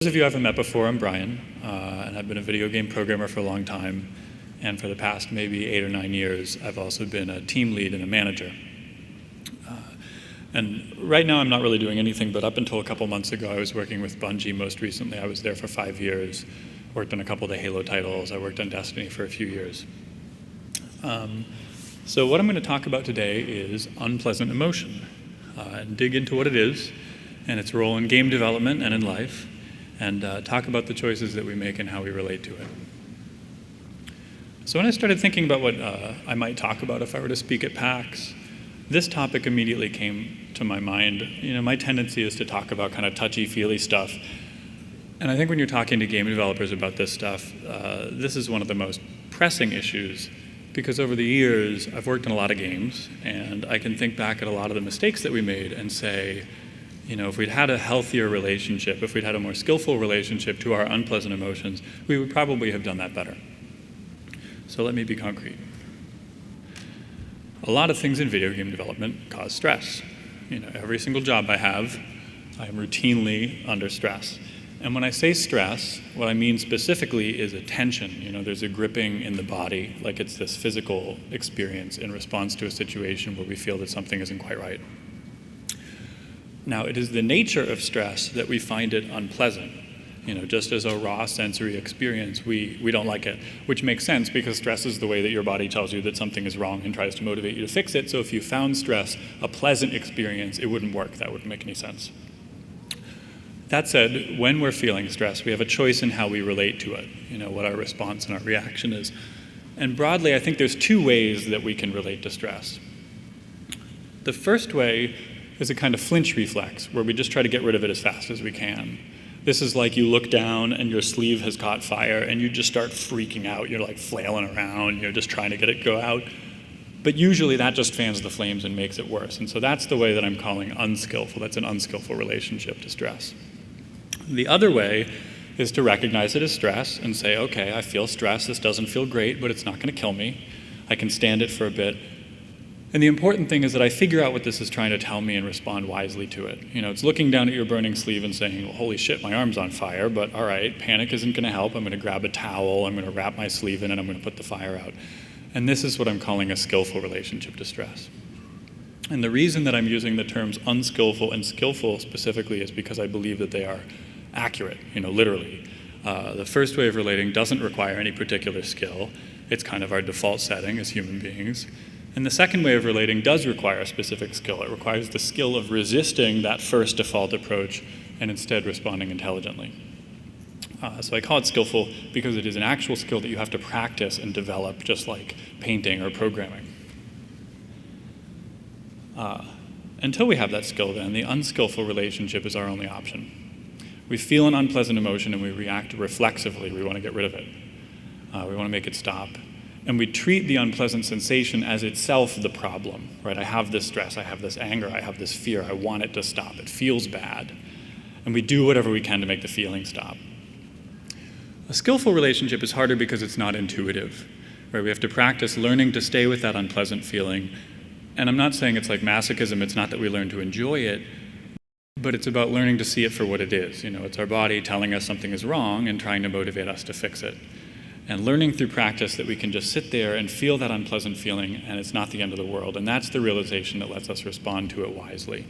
Those of you I haven't met before, I'm Brian, and I've been a video game programmer for a long time. And for the past maybe 8 or 9 years, I've also been a team lead and a manager. And right now, I'm not really doing anything, but up until a couple months ago, I was working with Bungie. Most recently, I was there for 5 years, worked on a couple of the Halo titles. I worked on Destiny for a few years. So what I'm going to talk about today is unpleasant emotion, and dig into what it is and its role in game development and in life, and talk about the choices that we make and how we relate to it. So when I started thinking about what I might talk about if I were to speak at PAX, this topic immediately came to my mind. You know, my tendency is to talk about kind of touchy-feely stuff. And I think when you're talking to game developers about this stuff, this is one of the most pressing issues, because over the years, I've worked on a lot of games, and I can think back at a lot of the mistakes that we made and say, you know, if we'd had a healthier relationship, if we'd had a more skillful relationship to our unpleasant emotions, we would probably have done that better. So let me be concrete. A lot of things in video game development cause stress. You know, every single job I have, I am routinely under stress. And when I say stress, what I mean specifically is a tension. You know, there's a gripping in the body, like it's this physical experience in response to a situation where we feel that something isn't quite right. Now, it is the nature of stress that we find it unpleasant. You know, just as a raw sensory experience, we don't like it, which makes sense because stress is the way that your body tells you that something is wrong and tries to motivate you to fix it. So if you found stress a pleasant experience, it wouldn't work. That wouldn't make any sense. That said, when we're feeling stress, we have a choice in how we relate to it, you know, what our response and our reaction is. And broadly, I think there's 2 ways that we can relate to stress. The first way is a kind of flinch reflex, where we just try to get rid of it as fast as we can. This is like you look down and your sleeve has caught fire and you just start freaking out. You're like flailing around, you're just trying to get it go out. But usually that just fans the flames and makes it worse. And so that's the way that I'm calling unskillful. That's an unskillful relationship to stress. The other way is to recognize it as stress and say, okay, I feel stress. This doesn't feel great, but it's not going to kill me. I can stand it for a bit. And the important thing is that I figure out what this is trying to tell me and respond wisely to it. You know, it's looking down at your burning sleeve and saying, well, holy shit, my arm's on fire, but all right, panic isn't going to help. I'm going to grab a towel, I'm going to wrap my sleeve in, and I'm going to put the fire out. And this is what I'm calling a skillful relationship to stress. And the reason that I'm using the terms unskillful and skillful specifically is because I believe that they are accurate, you know, literally. The first way of relating doesn't require any particular skill. It's kind of our default setting as human beings. And the second way of relating does require a specific skill. It requires the skill of resisting that first default approach and instead responding intelligently. So I call it skillful because it is an actual skill that you have to practice and develop, just like painting or programming. Until we have that skill, then, the unskillful relationship is our only option. We feel an unpleasant emotion and we react reflexively. We want to get rid of it. We want to make it stop. And we treat the unpleasant sensation as itself the problem, right? I have this stress, I have this anger, I have this fear, I want it to stop. It feels bad. And we do whatever we can to make the feeling stop. A skillful relationship is harder because it's not intuitive, right? We have to practice learning to stay with that unpleasant feeling. And I'm not saying it's like masochism, it's not that we learn to enjoy it, but it's about learning to see it for what it is. You know, it's our body telling us something is wrong and trying to motivate us to fix it. And learning through practice that we can just sit there and feel that unpleasant feeling and it's not the end of the world. And that's the realization that lets us respond to it wisely.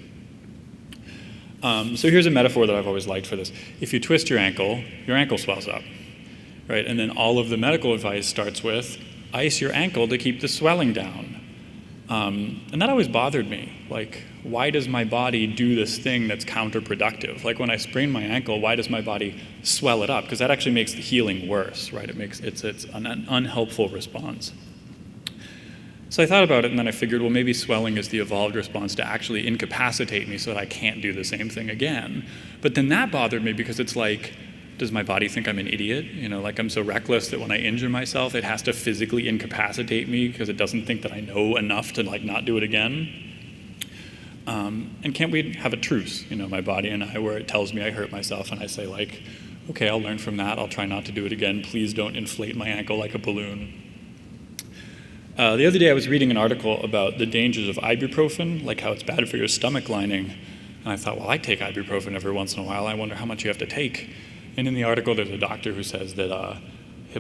So here's a metaphor that I've always liked for this. If you twist your ankle swells up, right? And then all of the medical advice starts with ice your ankle to keep the swelling down. And that always bothered me. Like, why does my body do this thing that's counterproductive? Like when I sprain my ankle, why does my body swell it up? Because that actually makes the healing worse, right? It's an unhelpful response. So I thought about it and then I figured, well, maybe swelling is the evolved response to actually incapacitate me so that I can't do the same thing again. But then that bothered me because it's like, does my body think I'm an idiot? You know, like I'm so reckless that when I injure myself, it has to physically incapacitate me because it doesn't think that I know enough to like not do it again. And can't we have a truce, you know, my body and I, where it tells me I hurt myself and I say like, okay, I'll learn from that. I'll try not to do it again. Please don't inflate my ankle like a balloon. The other day I was reading an article about the dangers of ibuprofen, like how it's bad for your stomach lining. And I thought, well, I take ibuprofen every once in a while. I wonder how much you have to take. And in the article, there's a doctor who says that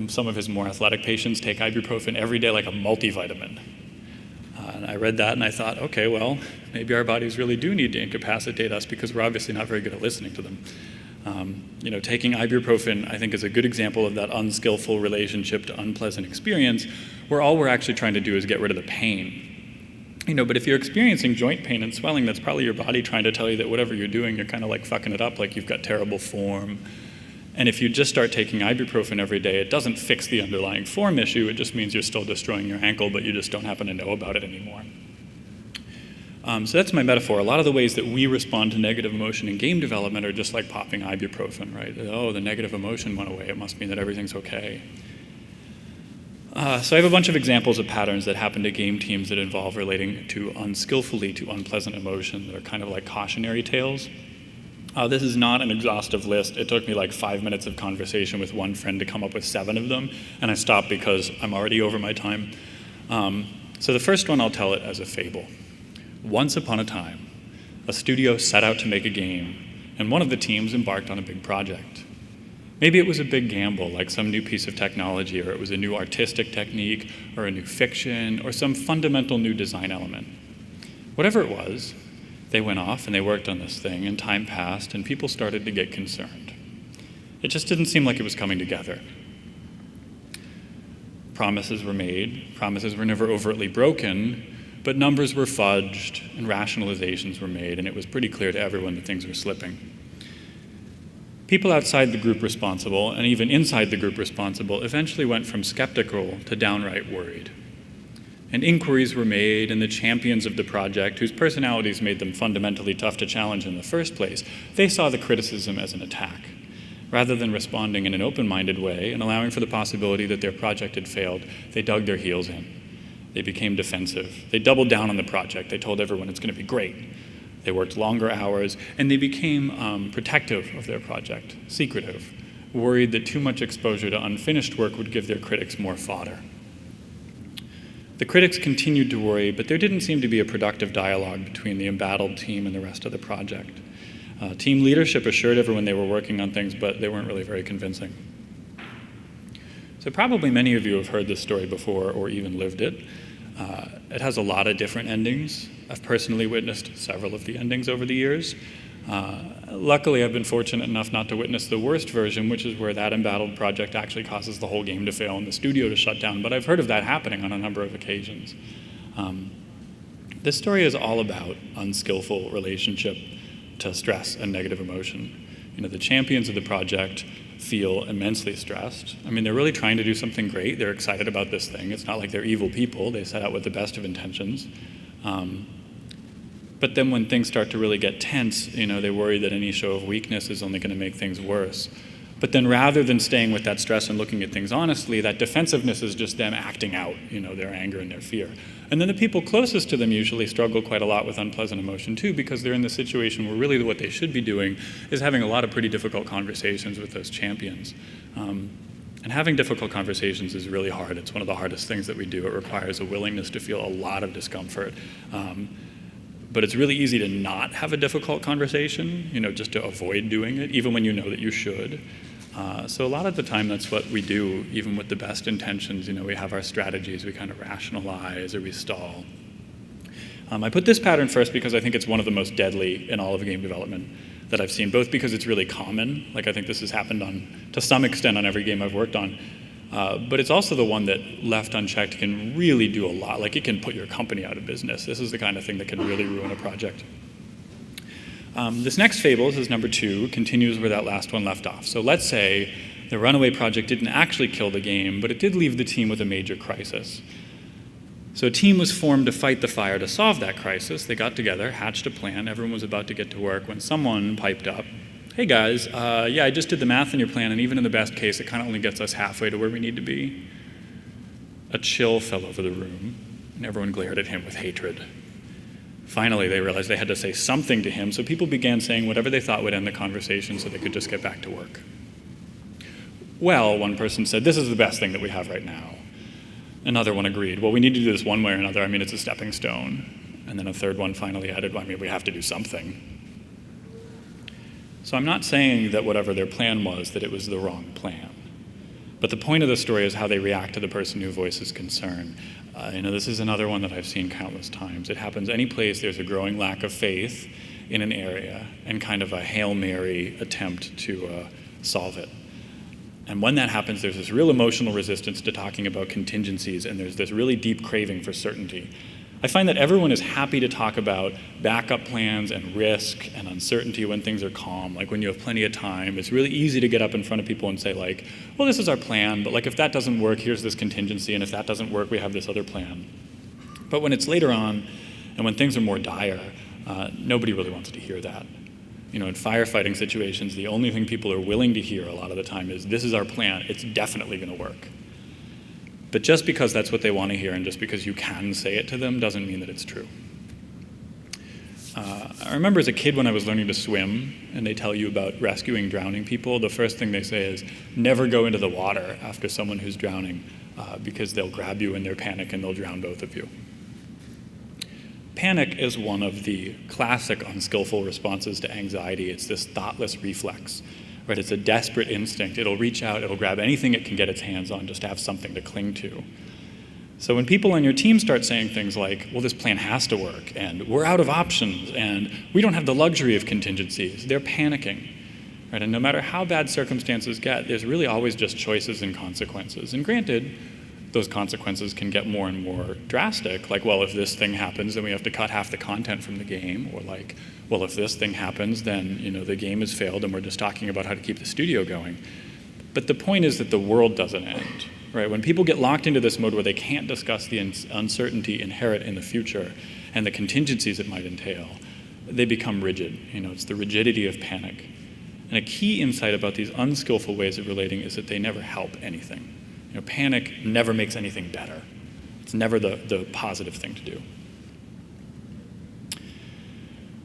some of his more athletic patients take ibuprofen every day like a multivitamin. And I read that and I thought, okay, well, maybe our bodies really do need to incapacitate us because we're obviously not very good at listening to them. Taking ibuprofen, I think, is a good example of that unskillful relationship to unpleasant experience, where all we're actually trying to do is get rid of the pain. But if you're experiencing joint pain and swelling, that's probably your body trying to tell you that whatever you're doing, you're kind of like fucking it up, like you've got terrible form. And if you just start taking ibuprofen every day, it doesn't fix the underlying form issue. It just means you're still destroying your ankle, but you just don't happen to know about it anymore. So that's my metaphor. A lot of the ways that we respond to negative emotion in game development are just like popping ibuprofen, right? Oh, the negative emotion went away. It must mean that everything's okay. So I have a bunch of examples of patterns that happen to game teams that involve relating to unskillfully to unpleasant emotion that are kind of like cautionary tales. This is not an exhaustive list. It took me like 5 minutes of conversation with one friend to come up with 7 of them, and I stopped because I'm already over my time. So the first one, I'll tell it as a fable. Once upon a time, a studio set out to make a game, and one of the teams embarked on a big project. Maybe it was a big gamble, like some new piece of technology, or it was a new artistic technique, or a new fiction, or some fundamental new design element. Whatever it was, they went off and they worked on this thing, and time passed, and people started to get concerned. It just didn't seem like it was coming together. Promises were made, promises were never overtly broken, but numbers were fudged and rationalizations were made, and it was pretty clear to everyone that things were slipping. People outside the group responsible, and even inside the group responsible, eventually went from skeptical to downright worried. And inquiries were made, and the champions of the project, whose personalities made them fundamentally tough to challenge in the first place, they saw the criticism as an attack. Rather than responding in an open-minded way and allowing for the possibility that their project had failed, they dug their heels in. They became defensive. They doubled down on the project. They told everyone it's going to be great. They worked longer hours, and they became protective of their project, secretive, worried that too much exposure to unfinished work would give their critics more fodder. The critics continued to worry, but there didn't seem to be a productive dialogue between the embattled team and the rest of the project. Team leadership assured everyone they were working on things, but they weren't really very convincing. So probably many of you have heard this story before or even lived it. It has a lot of different endings. I've personally witnessed several of the endings over the years. Luckily, I've been fortunate enough not to witness the worst version, which is where that embattled project actually causes the whole game to fail and the studio to shut down, but I've heard of that happening on a number of occasions. This story is all about unskillful relationship to stress and negative emotion. The champions of the project feel immensely stressed. I mean, they're really trying to do something great. They're excited about this thing. It's not like they're evil people. They set out with the best of intentions. But then when things start to really get tense, they worry that any show of weakness is only going to make things worse. But then rather than staying with that stress and looking at things honestly, that defensiveness is just them acting out, their anger and their fear. And then the people closest to them usually struggle quite a lot with unpleasant emotion too, because they're in the situation where really what they should be doing is having a lot of pretty difficult conversations with those champions. And having difficult conversations is really hard. It's one of the hardest things that we do. It requires a willingness to feel a lot of discomfort. But it's really easy to not have a difficult conversation, just to avoid doing it, even when you know that you should. So a lot of the time that's what we do, even with the best intentions. We have our strategies, we kind of rationalize or we stall. I put this pattern first because I think it's one of the most deadly in all of game development that I've seen, both because it's really common, like I think this has happened to some extent on every game I've worked on, but it's also the one that, left unchecked, can really do a lot. Like, it can put your company out of business. This is the kind of thing that can really ruin a project. This next fable, this is number 2, continues where that last one left off. So let's say the runaway project didn't actually kill the game, but it did leave the team with a major crisis. So a team was formed to fight the fire to solve that crisis. They got together, hatched a plan. Everyone was about to get to work when someone piped up. Hey guys, yeah, I just did the math in your plan, and even in the best case, it kind of only gets us halfway to where we need to be. A chill fell over the room, and everyone glared at him with hatred. Finally, they realized they had to say something to him, so people began saying whatever they thought would end the conversation so they could just get back to work. Well, one person said, this is the best thing that we have right now. Another one agreed, well, we need to do this one way or another. I mean, it's a stepping stone. And then a third one finally added, well, I mean, we have to do something. So I'm not saying that whatever their plan was, that it was the wrong plan. But the point of the story is how they react to the person who voices concern. This is another one that I've seen countless times. It happens any place there's a growing lack of faith in an area and kind of a Hail Mary attempt to solve it. And when that happens, there's this real emotional resistance to talking about contingencies, and there's this really deep craving for certainty. I find that everyone is happy to talk about backup plans and risk and uncertainty when things are calm, like when you have plenty of time. It's really easy to get up in front of people and say, like, well, this is our plan, but like if that doesn't work, here's this contingency, and if that doesn't work, we have this other plan. But when it's later on, and when things are more dire, nobody really wants to hear that. In firefighting situations, the only thing people are willing to hear a lot of the time is, this is our plan, it's definitely going to work. But just because that's what they want to hear and just because you can say it to them doesn't mean that it's true. I remember as a kid when I was learning to swim and they tell you about rescuing drowning people, the first thing they say is, never go into the water after someone who's drowning because they'll grab you in their panic and they'll drown both of you. Panic is one of the classic unskillful responses to anxiety. It's this thoughtless reflex. Right, it's a desperate instinct. It'll reach out, it'll grab anything it can get its hands on just to have something to cling to. So when people on your team start saying things like, well, this plan has to work, and we're out of options, and we don't have the luxury of contingencies, they're panicking. Right? And no matter how bad circumstances get, there's really always just choices and consequences. And granted, those consequences can get more and more drastic, like, well, if this thing happens, then we have to cut half the content from the game, or like, well, if this thing happens, then the game has failed and we're just talking about how to keep the studio going. But the point is that the world doesn't end, right? When people get locked into this mode where they can't discuss the uncertainty inherent in the future and the contingencies it might entail, they become rigid. It's the rigidity of panic. And a key insight about these unskillful ways of relating is that they never help anything. Panic never makes anything better. It's never the positive thing to do.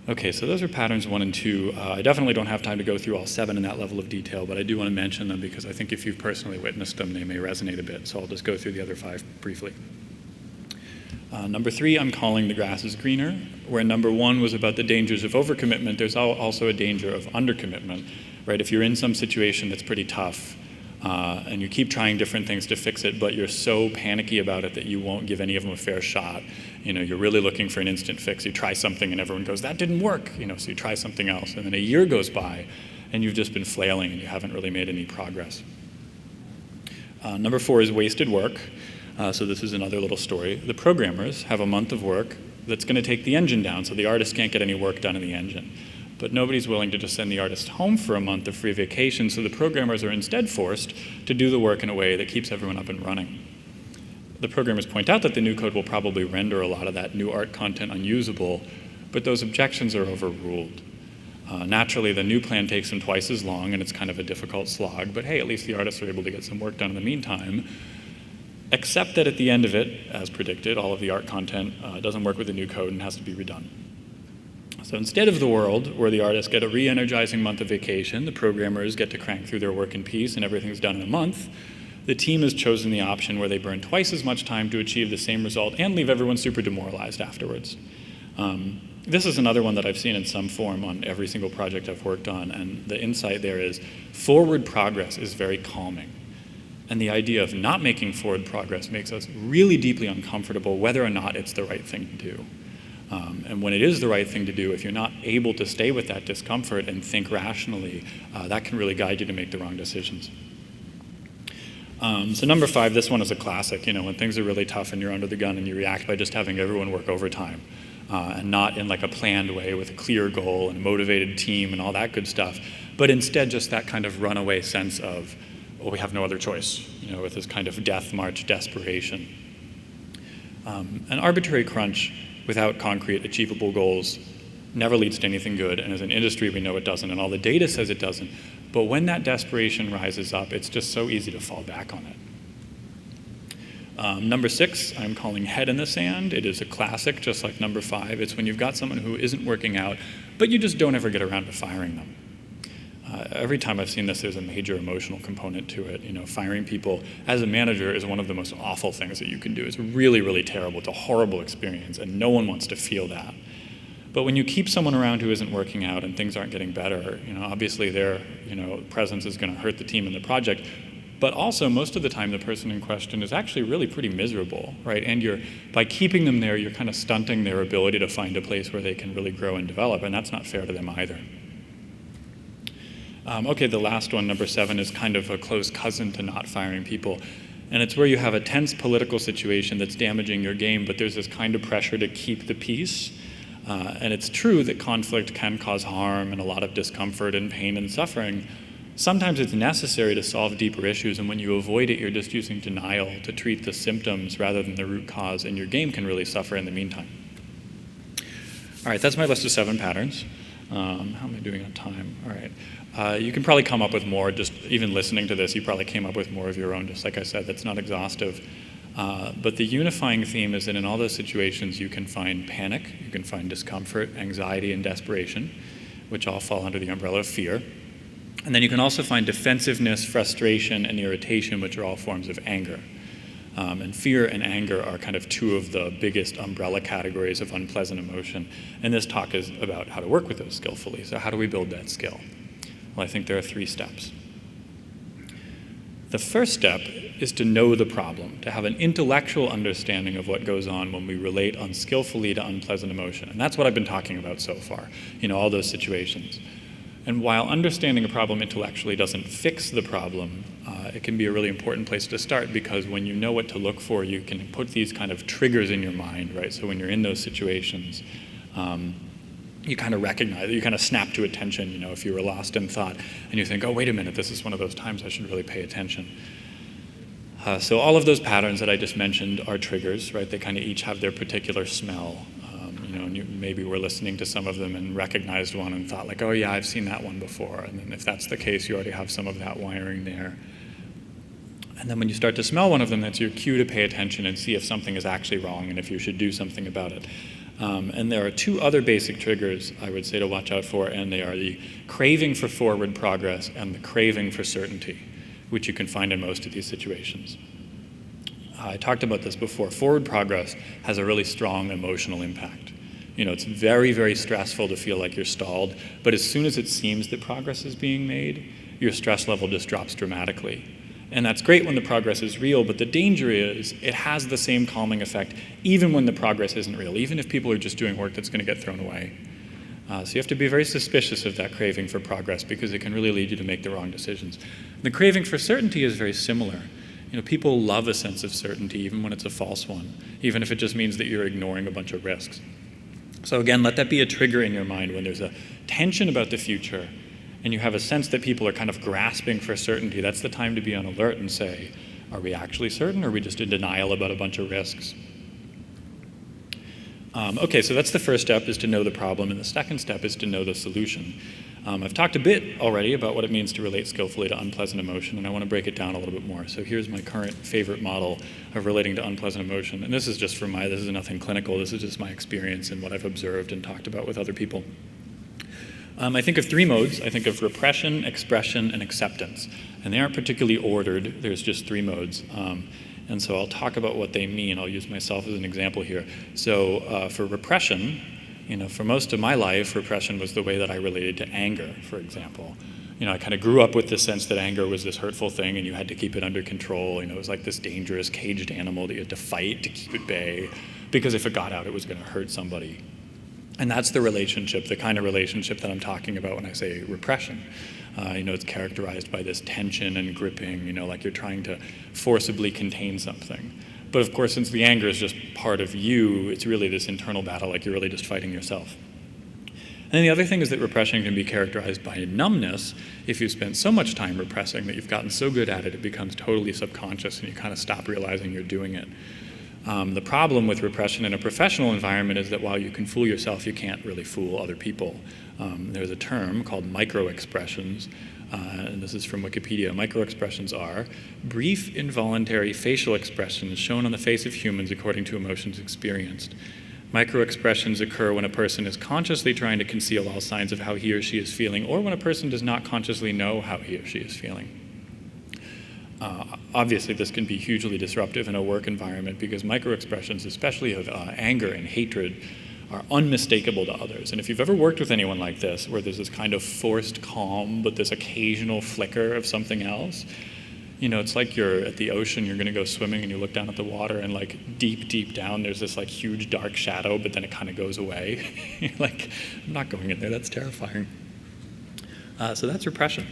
Okay, so those are patterns 1 and 2. I definitely don't have time to go through all 7 in that level of detail, but I do want to mention them because I think if you've personally witnessed them, they may resonate a bit, so I'll just go through the other 5 briefly. Number 3, I'm calling the grass is greener, where number 1 was about the dangers of overcommitment. There's also a danger of undercommitment, right? If you're in some situation that's pretty tough, and you keep trying different things to fix it, but you're so panicky about it that you won't give any of them a fair shot. You're really looking for an instant fix. You try something and everyone goes, that didn't work. So you try something else. And then a year goes by and you've just been flailing and you haven't really made any progress. Number 4 is wasted work. So this is another little story. The programmers have a month of work that's going to take the engine down, so the artist can't get any work done in the engine. But nobody's willing to just send the artist home for a month of free vacation, so the programmers are instead forced to do the work in a way that keeps everyone up and running. The programmers point out that the new code will probably render a lot of that new art content unusable, but those objections are overruled. Naturally, the new plan takes them twice as long, and it's kind of a difficult slog, but hey, at least the artists are able to get some work done in the meantime, except that at the end of it, as predicted, all of the art content doesn't work with the new code and has to be redone. So instead of the world where the artists get a re-energizing month of vacation, the programmers get to crank through their work in peace and everything's done in a month, the team has chosen the option where they burn twice as much time to achieve the same result and leave everyone super demoralized afterwards. This is another one that I've seen in some form on every single project I've worked on, and the insight there is forward progress is very calming. And the idea of not making forward progress makes us really deeply uncomfortable whether or not it's the right thing to do. And when it is the right thing to do, if you're not able to stay with that discomfort and think rationally, that can really guide you to make the wrong decisions. So number 5, this one is a classic. When things are really tough and you're under the gun and you react by just having everyone work overtime and not in like a planned way with a clear goal and a motivated team and all that good stuff, but instead just that kind of runaway sense of, well, we have no other choice, with this kind of death march desperation. An arbitrary crunch without concrete, achievable goals never leads to anything good, and as an industry we know it doesn't, and all the data says it doesn't. But when that desperation rises up, it's just so easy to fall back on it. Number 6, I'm calling head in the sand. It is a classic, just like number 5. It's when you've got someone who isn't working out, but you just don't ever get around to firing them. Every time I've seen this, there's a major emotional component to it. Firing people as a manager is one of the most awful things that you can do. It's really, really terrible. It's a horrible experience, and no one wants to feel that. But when you keep someone around who isn't working out and things aren't getting better, obviously their presence is going to hurt the team and the project. But also, most of the time, the person in question is actually really pretty miserable, right? And by keeping them there, you're kind of stunting their ability to find a place where they can really grow and develop, and that's not fair to them either. Okay, the last one, number 7, is kind of a close cousin to not firing people. And it's where you have a tense political situation that's damaging your game, but there's this kind of pressure to keep the peace. And it's true that conflict can cause harm and a lot of discomfort and pain and suffering. Sometimes it's necessary to solve deeper issues, and when you avoid it, you're just using denial to treat the symptoms rather than the root cause, and your game can really suffer in the meantime. All right, that's my list of 7 patterns. How am I doing on time? All right. You can probably come up with more, just even listening to this, you probably came up with more of your own, just like I said, that's not exhaustive. But the unifying theme is that in all those situations, you can find panic, you can find discomfort, anxiety, and desperation, which all fall under the umbrella of fear. And then you can also find defensiveness, frustration, and irritation, which are all forms of anger. And fear and anger are kind of 2 of the biggest umbrella categories of unpleasant emotion. And this talk is about how to work with those skillfully. So how do we build that skill? Well, I think there are 3 steps. The first step is to know the problem, to have an intellectual understanding of what goes on when we relate unskillfully to unpleasant emotion. And that's what I've been talking about so far, all those situations. And while understanding a problem intellectually doesn't fix the problem, it can be a really important place to start, because when you know what to look for, you can put these kind of triggers in your mind, right? So when you're in those situations, you kind of recognize, you kind of snap to attention, if you were lost in thought, and you think, oh, wait a minute, this is one of those times I should really pay attention. So all of those patterns that I just mentioned are triggers, right? They kind of each have their particular smell. And you maybe were listening to some of them and recognized one and thought like, oh yeah, I've seen that one before. And then if that's the case, you already have some of that wiring there. And then when you start to smell one of them, that's your cue to pay attention and see if something is actually wrong and if you should do something about it. And there are 2 other basic triggers I would say to watch out for, and they are the craving for forward progress and the craving for certainty, which you can find in most of these situations. I talked about this before. Forward progress has a really strong emotional impact. It's very, very stressful to feel like you're stalled, but as soon as it seems that progress is being made, your stress level just drops dramatically. And that's great when the progress is real, but the danger is it has the same calming effect even when the progress isn't real, even if people are just doing work that's going to get thrown away. So you have to be very suspicious of that craving for progress, because it can really lead you to make the wrong decisions. The craving for certainty is very similar. People love a sense of certainty, even when it's a false one, even if it just means that you're ignoring a bunch of risks. So again, let that be a trigger in your mind when there's a tension about the future and you have a sense that people are kind of grasping for certainty. That's the time to be on alert and say, are we actually certain, or are we just in denial about a bunch of risks? Okay, so that's the first step, is to know the problem, and the second step is to know the solution. I've talked a bit already about what it means to relate skillfully to unpleasant emotion, and I want to break it down a little bit more. So here's my current favorite model of relating to unpleasant emotion, and this is just from this is nothing clinical, this is just my experience and what I've observed and talked about with other people. I think of 3 modes. I think of repression, expression, and acceptance, and they aren't particularly ordered. There's just 3 modes. And so I'll talk about what they mean. I'll use myself as an example here. So for repression, for most of my life, repression was the way that I related to anger, for example. I kind of grew up with the sense that anger was this hurtful thing and you had to keep it under control. It was like this dangerous caged animal that you had to fight to keep at bay, because if it got out, it was going to hurt somebody. And that's the relationship, the kind of relationship that I'm talking about when I say repression. It's characterized by this tension and gripping, like you're trying to forcibly contain something. But of course, since the anger is just part of you, it's really this internal battle, like you're really just fighting yourself. And then the other thing is that repression can be characterized by numbness. If you spend so much time repressing that you've gotten so good at it, it becomes totally subconscious and you kind of stop realizing you're doing it. The problem with repression in a professional environment is that while you can fool yourself, you can't really fool other people. There's a term called microexpressions, and this is from Wikipedia. Microexpressions are brief, involuntary facial expressions shown on the face of humans according to emotions experienced. Microexpressions occur when a person is consciously trying to conceal all signs of how he or she is feeling, or when a person does not consciously know how he or she is feeling. Obviously, this can be hugely disruptive in a work environment, because microexpressions, especially of anger and hatred, are unmistakable to others. And if you've ever worked with anyone like this, where there's this kind of forced calm, but this occasional flicker of something else, you know, it's like you're at the ocean, you're gonna go swimming and you look down at the water and like deep, deep down, there's this like huge dark shadow, but then it kind of goes away. You're like, I'm not going in there, that's terrifying. So that's repression.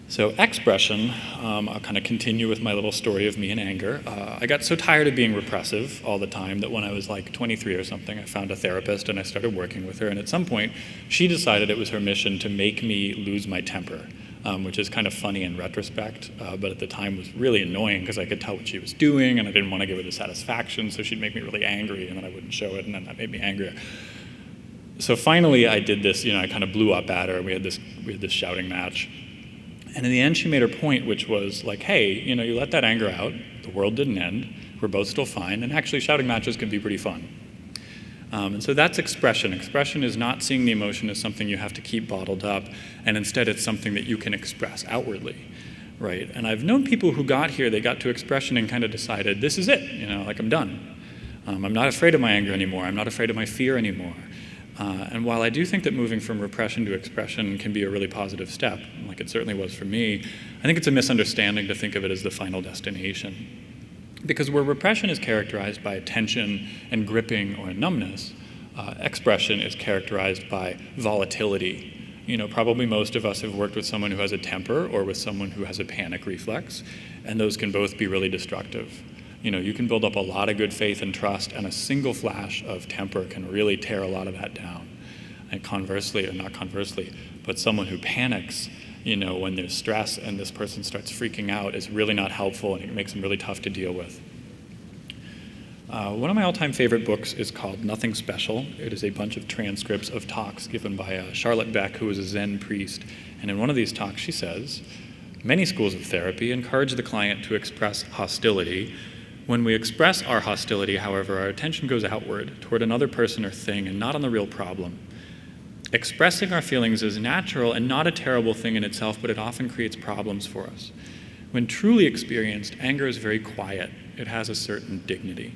So expression, I'll kind of continue with my little story of me and anger. I got so tired of being repressive all the time that when I was like 23 or something, I found a therapist and I started working with her. And at some point, she decided it was her mission to make me lose my temper, which is kind of funny in retrospect, but at the time was really annoying because I could tell what she was doing and I didn't want to give her the satisfaction, so she'd make me really angry and then I wouldn't show it and then that made me angrier. So finally I did this, you know, I kind of blew up at her. We had this shouting match. And in the end, she made her point, which was like, hey, you know, you let that anger out, the world didn't end, we're both still fine, and actually shouting matches can be pretty fun. And so that's expression. Expression is not seeing the emotion as something you have to keep bottled up, and instead it's something that you can express outwardly, right? And I've known people who got here, they got to expression and kind of decided, this is it, you know, like I'm done. I'm not afraid of my anger anymore, I'm not afraid of my fear anymore. And while I do think that moving from repression to expression can be a really positive step, like it certainly was for me, I think it's a misunderstanding to think of it as the final destination. Because where repression is characterized by tension and gripping or numbness, expression is characterized by volatility. You know, probably most of us have worked with someone who has a temper or with someone who has a panic reflex, and those can both be really destructive. You know, you can build up a lot of good faith and trust, and a single flash of temper can really tear a lot of that down. And conversely, or not conversely, but someone who panics, you know, when there's stress and this person starts freaking out is really not helpful, and it makes them really tough to deal with. One of my all-time favorite books is called Nothing Special. It is a bunch of transcripts of talks given by Charlotte Beck, who was a Zen priest. And in one of these talks, she says, many schools of therapy encourage the client to express hostility. When we express our hostility, however, our attention goes outward toward another person or thing and not on the real problem. Expressing our feelings is natural and not a terrible thing in itself, but it often creates problems for us. When truly experienced, anger is very quiet. It has a certain dignity.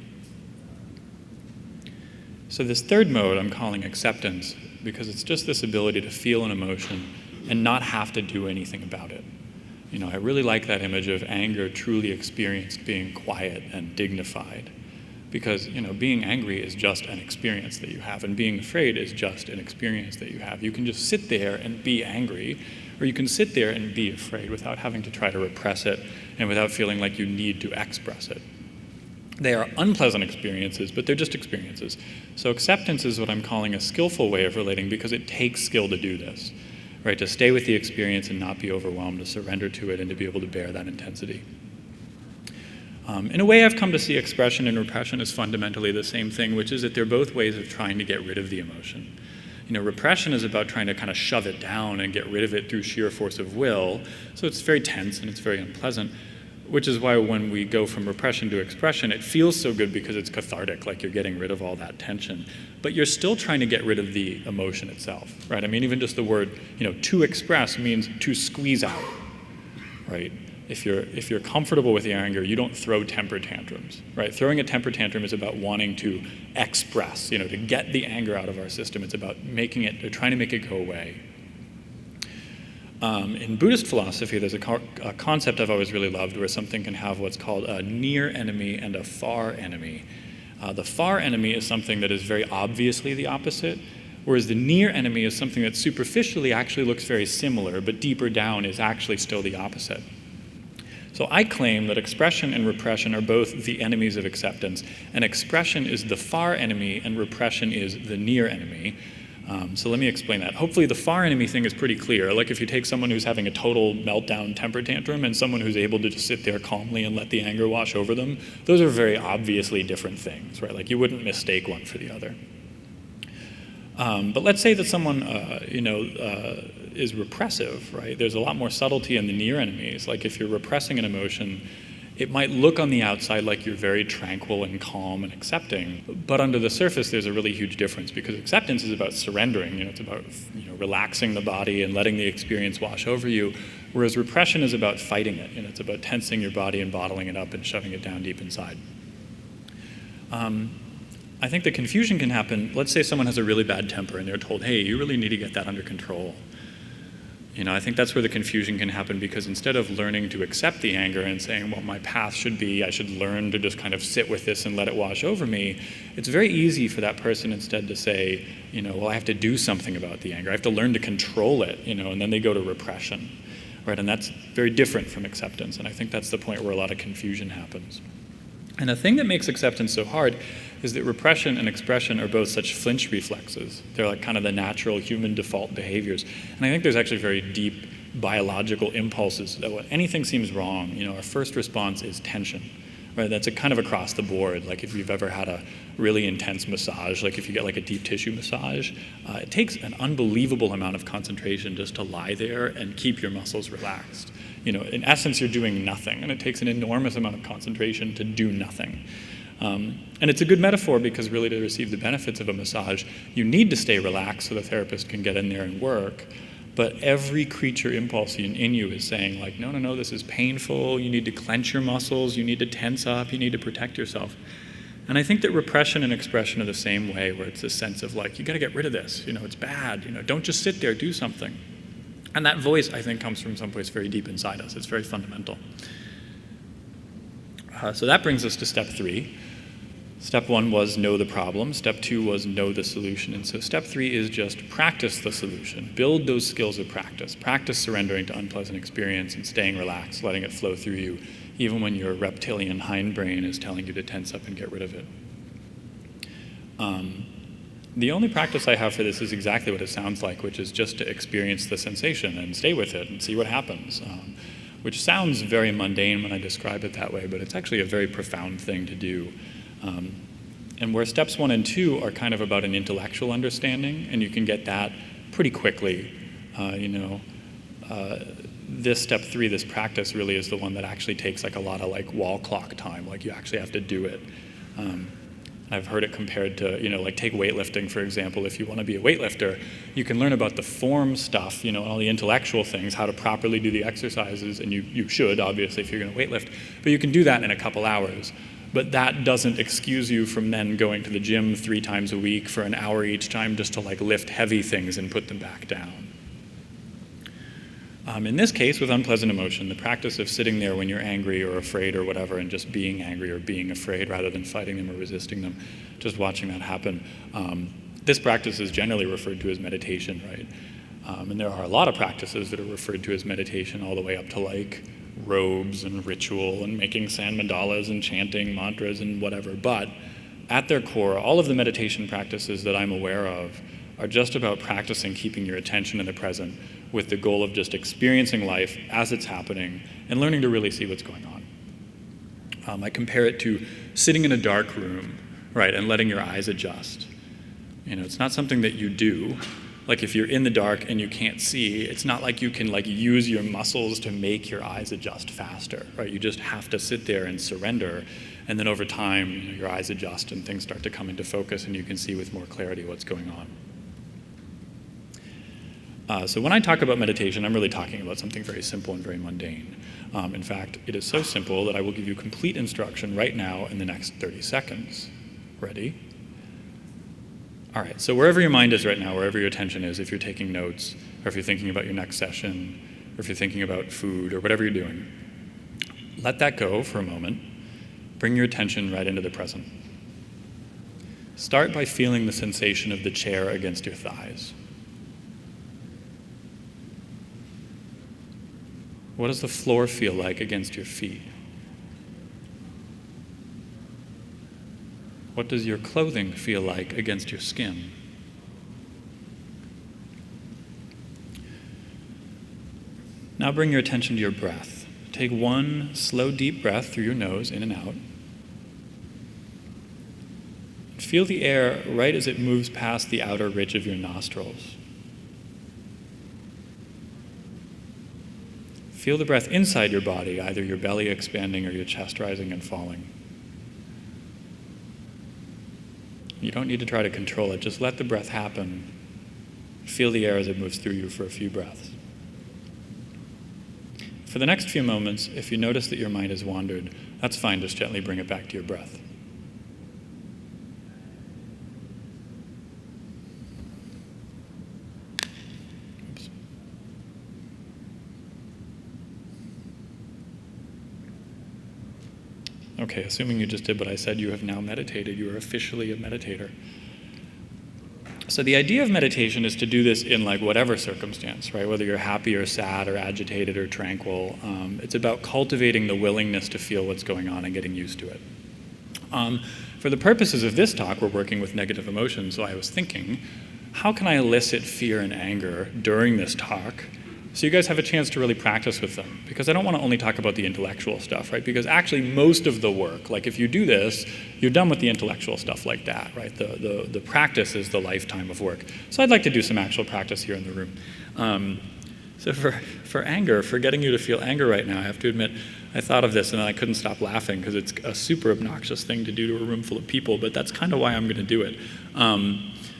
So this third mode I'm calling acceptance, because it's just this ability to feel an emotion and not have to do anything about it. You know, I really like that image of anger truly experienced being quiet and dignified, because, you know, being angry is just an experience that you have, and being afraid is just an experience that you have. You can just sit there and be angry, or you can sit there and be afraid without having to try to repress it and without feeling like you need to express it. They are unpleasant experiences, but they're just experiences. So acceptance is what I'm calling a skillful way of relating, because it takes skill to do this. Right, to stay with the experience and not be overwhelmed, to surrender to it and to be able to bear that intensity. In a way, I've come to see expression and repression as fundamentally the same thing, which is that they're both ways of trying to get rid of the emotion. You know, repression is about trying to kind of shove it down and get rid of it through sheer force of will, so it's very tense and it's very unpleasant, which is why when we go from repression to expression, it feels so good because it's cathartic, like you're getting rid of all that tension. But you're still trying to get rid of the emotion itself, right? I mean, even just the word, you know, to express means to squeeze out, right? If you're comfortable with the anger, you don't throw temper tantrums, right? Throwing a temper tantrum is about wanting to express, you know, to get the anger out of our system. It's about making it, or trying to make it go away. In Buddhist philosophy, there's a concept I've always really loved where something can have what's called a near enemy and a far enemy. The far enemy is something that is very obviously the opposite, whereas the near enemy is something that superficially actually looks very similar, but deeper down is actually still the opposite. So I claim that expression and repression are both the enemies of acceptance, and expression is the far enemy and repression is the near enemy. So let me explain that. Hopefully the far enemy thing is pretty clear. Like if you take someone who's having a total meltdown temper tantrum and someone who's able to just sit there calmly and let the anger wash over them, those are very obviously different things, right? Like you wouldn't mistake one for the other. But let's say that someone, is repressive, right? There's a lot more subtlety in the near enemies. Like if you're repressing an emotion, it might look on the outside like you're very tranquil and calm and accepting, but under the surface there's a really huge difference, because acceptance is about surrendering. You know, it's about, you know, relaxing the body and letting the experience wash over you, whereas repression is about fighting it. You know, it's about tensing your body and bottling it up and shoving it down deep inside. I think the confusion can happen, let's say someone has a really bad temper and they're told, hey, you really need to get that under control. I think that's where the confusion can happen, because instead of learning to accept the anger and saying, well, my path should be, I should learn to just kind of sit with this and let it wash over me, it's very easy for that person instead to say, well, I have to do something about the anger. I have to learn to control it, and then they go to repression, right? And that's very different from acceptance. And I think that's the point where a lot of confusion happens. And the thing that makes acceptance so hard is that repression and expression are both such flinch reflexes. They're like kind of the natural human default behaviors. And I think there's actually very deep biological impulses that when anything seems wrong, our first response is tension, right? That's kind of across the board. Like if you've ever had a really intense massage, like if you get like a deep tissue massage, it takes an unbelievable amount of concentration just to lie there and keep your muscles relaxed. In essence, you're doing nothing, and it takes an enormous amount of concentration to do nothing. And it's a good metaphor, because really to receive the benefits of a massage, you need to stay relaxed so the therapist can get in there and work. But every creature impulse in you is saying, like, no, this is painful. You need to clench your muscles. You need to tense up. You need to protect yourself. And I think that repression and expression are the same way, where it's this sense of like, you got to get rid of this. It's bad. Don't just sit there. Do something. And that voice, I think, comes from someplace very deep inside us. It's very fundamental. So that brings us to step 3. Step 1 was know the problem. Step 2 was know the solution. And so step 3 is just practice the solution. Build those skills of practice. Practice surrendering to unpleasant experience and staying relaxed, letting it flow through you, even when your reptilian hindbrain is telling you to tense up and get rid of it. The only practice I have for this is exactly what it sounds like, which is just to experience the sensation and stay with it and see what happens, which sounds very mundane when I describe it that way, but it's actually a very profound thing to do. And where steps 1 and 2 are kind of about an intellectual understanding, and you can get that pretty quickly, this step 3, this practice, really is the one that actually takes like a lot of like wall clock time. Like you actually have to do it. I've heard it compared to, like take weightlifting, for example. If you want to be a weightlifter, you can learn about the form stuff, all the intellectual things, how to properly do the exercises, and you should, obviously, if you're going to weightlift. But you can do that in a couple hours. But that doesn't excuse you from then going to the gym 3 times a week for an hour each time just to like lift heavy things and put them back down. In this case, with unpleasant emotion, the practice of sitting there when you're angry or afraid or whatever and just being angry or being afraid rather than fighting them or resisting them, just watching that happen, this practice is generally referred to as meditation, right? And there are a lot of practices that are referred to as meditation, all the way up to like robes and ritual and making sand mandalas and chanting mantras and whatever. But at their core, all of the meditation practices that I'm aware of are just about practicing keeping your attention in the present with the goal of just experiencing life as it's happening and learning to really see what's going on. I compare it to sitting in a dark room, right, and letting your eyes adjust. It's not something that you do. Like if you're in the dark and you can't see, it's not like you can like use your muscles to make your eyes adjust faster, right? You just have to sit there and surrender, and then over time, your eyes adjust and things start to come into focus and you can see with more clarity what's going on. So when I talk about meditation, I'm really talking about something very simple and very mundane. In fact, it is so simple that I will give you complete instruction right now in the next 30 seconds. Ready? All right, so wherever your mind is right now, wherever your attention is, if you're taking notes, or if you're thinking about your next session, or if you're thinking about food, or whatever you're doing, let that go for a moment. Bring your attention right into the present. Start by feeling the sensation of the chair against your thighs. What does the floor feel like against your feet? What does your clothing feel like against your skin? Now bring your attention to your breath. Take one slow, deep breath through your nose, in and out. Feel the air right as it moves past the outer ridge of your nostrils. Feel the breath inside your body, either your belly expanding or your chest rising and falling. You don't need to try to control it. Just let the breath happen. Feel the air as it moves through you for a few breaths. For the next few moments, if you notice that your mind has wandered, that's fine. Just gently bring it back to your breath. Okay, assuming you just did what I said, you have now meditated. You are officially a meditator. So the idea of meditation is to do this in like whatever circumstance, right? Whether you're happy or sad or agitated or tranquil. It's about cultivating the willingness to feel what's going on and getting used to it. For the purposes of this talk, we're working with negative emotions, so I was thinking, how can I elicit fear and anger during this talk so you guys have a chance to really practice with them? Because I don't want to only talk about the intellectual stuff, right? Because actually most of the work, like if you do this, you're done with the intellectual stuff like that, right? The practice is the lifetime of work. So I'd like to do some actual practice here in the room. So for anger, for getting you to feel anger right now, I have to admit, I thought of this and then I couldn't stop laughing because it's a super obnoxious thing to do to a room full of people, but that's kind of why I'm going to do it.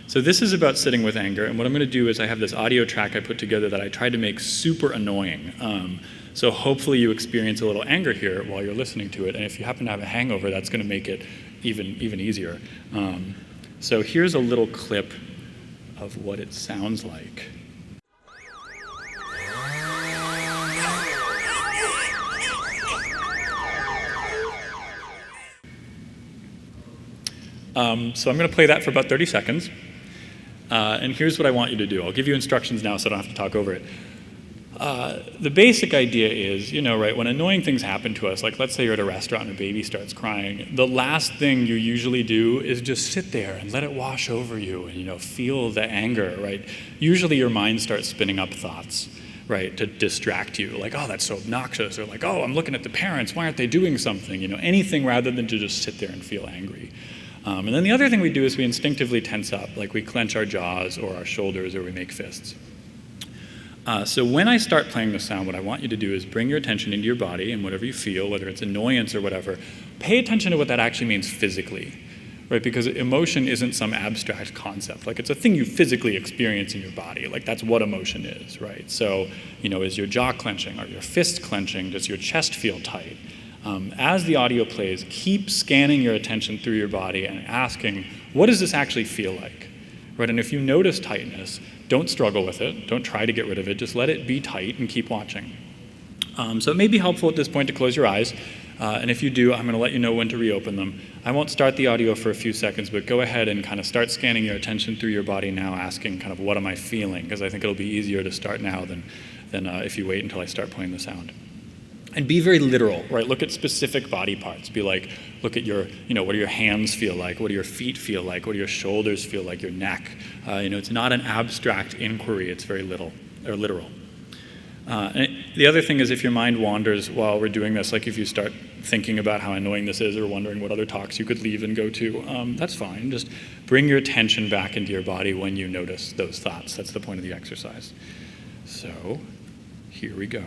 So this is about sitting with anger, and what I'm going to do is I have this audio track I put together that I tried to make super annoying. So hopefully you experience a little anger here while you're listening to it, and if you happen to have a hangover, that's going to make it even easier. So here's a little clip of what it sounds like. So I'm going to play that for about 30 seconds. And here's what I want you to do. I'll give you instructions now so I don't have to talk over it. The basic idea is, right, when annoying things happen to us, like let's say you're at a restaurant and a baby starts crying, the last thing you usually do is just sit there and let it wash over you and, feel the anger, right? Usually your mind starts spinning up thoughts, right, to distract you, like, oh, that's so obnoxious, or like, oh, I'm looking at the parents, why aren't they doing something? Anything rather than to just sit there and feel angry. And then the other thing we do is we instinctively tense up, like we clench our jaws or our shoulders or we make fists. So when I start playing the sound, what I want you to do is bring your attention into your body and whatever you feel, whether it's annoyance or whatever, pay attention to what that actually means physically, right? Because emotion isn't some abstract concept. Like it's a thing you physically experience in your body. Like that's what emotion is, right? So, is your jaw clenching? Are your fists clenching? Does your chest feel tight? As the audio plays, keep scanning your attention through your body and asking, what does this actually feel like? Right? And if you notice tightness, don't struggle with it. Don't try to get rid of it. Just let it be tight and keep watching. So it may be helpful at this point to close your eyes. And if you do, I'm going to let you know when to reopen them. I won't start the audio for a few seconds, but go ahead and kind of start scanning your attention through your body now, asking kind of what am I feeling? Because I think it'll be easier to start now than if you wait until I start playing the sound. And be very literal, right? Look at specific body parts. Be like, look at your, what do your hands feel like? What do your feet feel like? What do your shoulders feel like? Your neck? It's not an abstract inquiry. It's very literal. And the other thing is if your mind wanders while we're doing this, like if you start thinking about how annoying this is or wondering what other talks you could leave and go to, that's fine. Just bring your attention back into your body when you notice those thoughts. That's the point of the exercise. So here we go.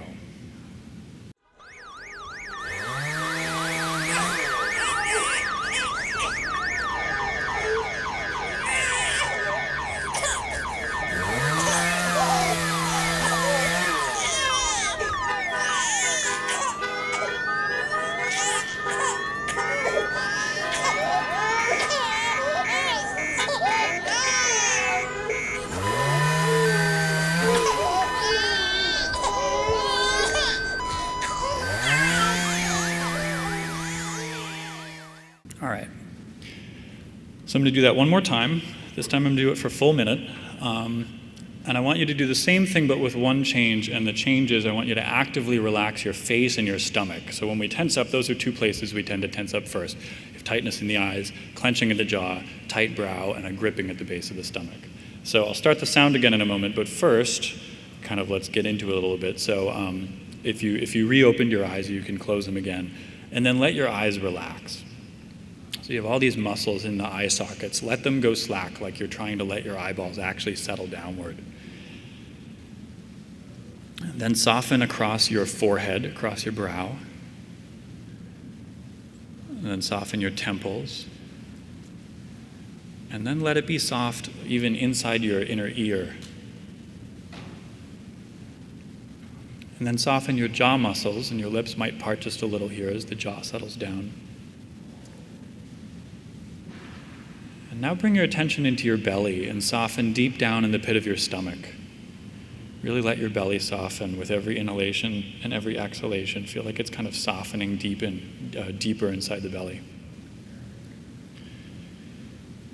All right. So I'm going to do that one more time. This time I'm going to do it for a full minute. And I want you to do the same thing but with one change, and the change is I want you to actively relax your face and your stomach. So when we tense up, those are two places we tend to tense up first. You have tightness in the eyes, clenching in the jaw, tight brow, and a gripping at the base of the stomach. So I'll start the sound again in a moment, but first, kind of let's get into it a little bit. So if you reopened your eyes, you can close them again, and then let your eyes relax. So you have all these muscles in the eye sockets. Let them go slack, like you're trying to let your eyeballs actually settle downward. And then soften across your forehead, across your brow. And then soften your temples. And then let it be soft even inside your inner ear. And then soften your jaw muscles, and your lips might part just a little here as the jaw settles down. And now bring your attention into your belly and soften deep down in the pit of your stomach. Really let your belly soften with every inhalation and every exhalation. Feel like it's kind of softening deeper inside the belly.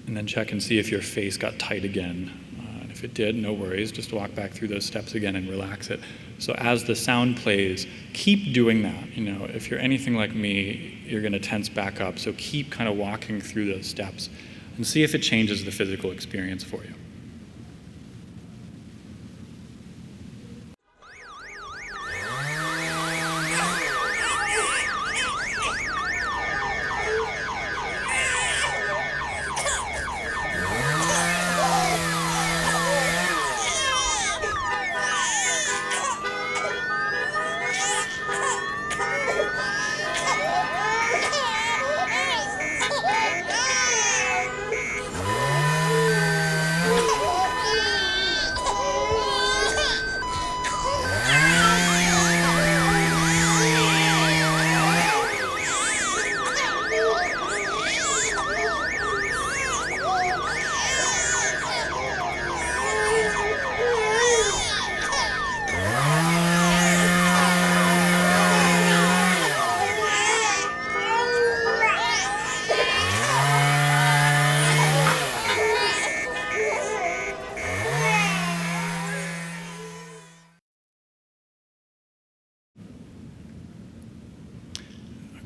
And then check and see if your face got tight again. And if it did, no worries. Just walk back through those steps again and relax it. So as the sound plays, keep doing that. If you're anything like me, you're going to tense back up. So keep kind of walking through those steps and see if it changes the physical experience for you.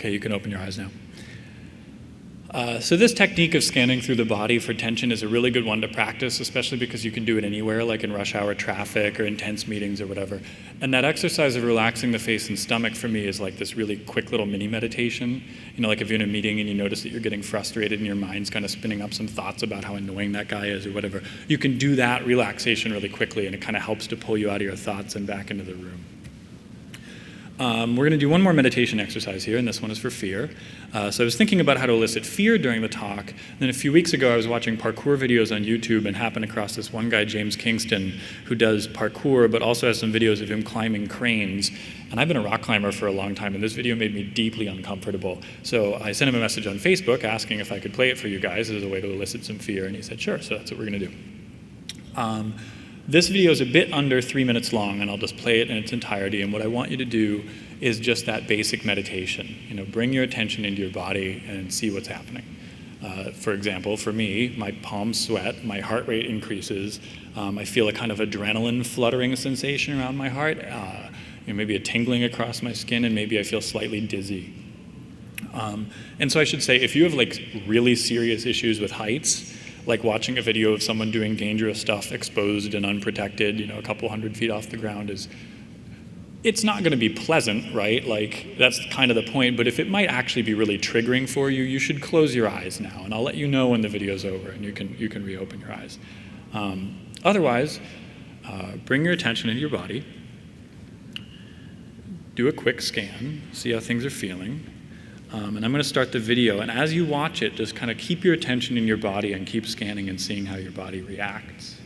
Okay, you can open your eyes now. So this technique of scanning through the body for tension is a really good one to practice, especially because you can do it anywhere, like in rush hour traffic or intense meetings or whatever. And that exercise of relaxing the face and stomach for me is like this really quick little mini meditation. Like if you're in a meeting and you notice that you're getting frustrated and your mind's kind of spinning up some thoughts about how annoying that guy is or whatever, you can do that relaxation really quickly, and it kind of helps to pull you out of your thoughts and back into the room. We're going to do one more meditation exercise here, and this one is for fear. So I was thinking about how to elicit fear during the talk. And then a few weeks ago, I was watching parkour videos on YouTube and happened across this one guy, James Kingston, who does parkour, but also has some videos of him climbing cranes. And I've been a rock climber for a long time, and this video made me deeply uncomfortable. So I sent him a message on Facebook asking if I could play it for you guys as a way to elicit some fear, and he said, sure, so that's what we're going to do. This video is a bit under 3 minutes long, and I'll just play it in its entirety. And what I want you to do is just that basic meditation. Bring your attention into your body and see what's happening. For example, for me, my palms sweat, my heart rate increases. I feel a kind of adrenaline fluttering sensation around my heart, maybe a tingling across my skin, and maybe I feel slightly dizzy. And so I should say, if you have like really serious issues with heights, like watching a video of someone doing dangerous stuff exposed and unprotected, a couple hundred feet off the ground it's not going to be pleasant, right? Like that's kind of the point, but if it might actually be really triggering for you, you should close your eyes now, and I'll let you know when the video's over and you can reopen your eyes. Otherwise, bring your attention into your body, do a quick scan, see how things are feeling. And I'm going to start the video, and as you watch it, just kind of keep your attention in your body and keep scanning and seeing how your body reacts.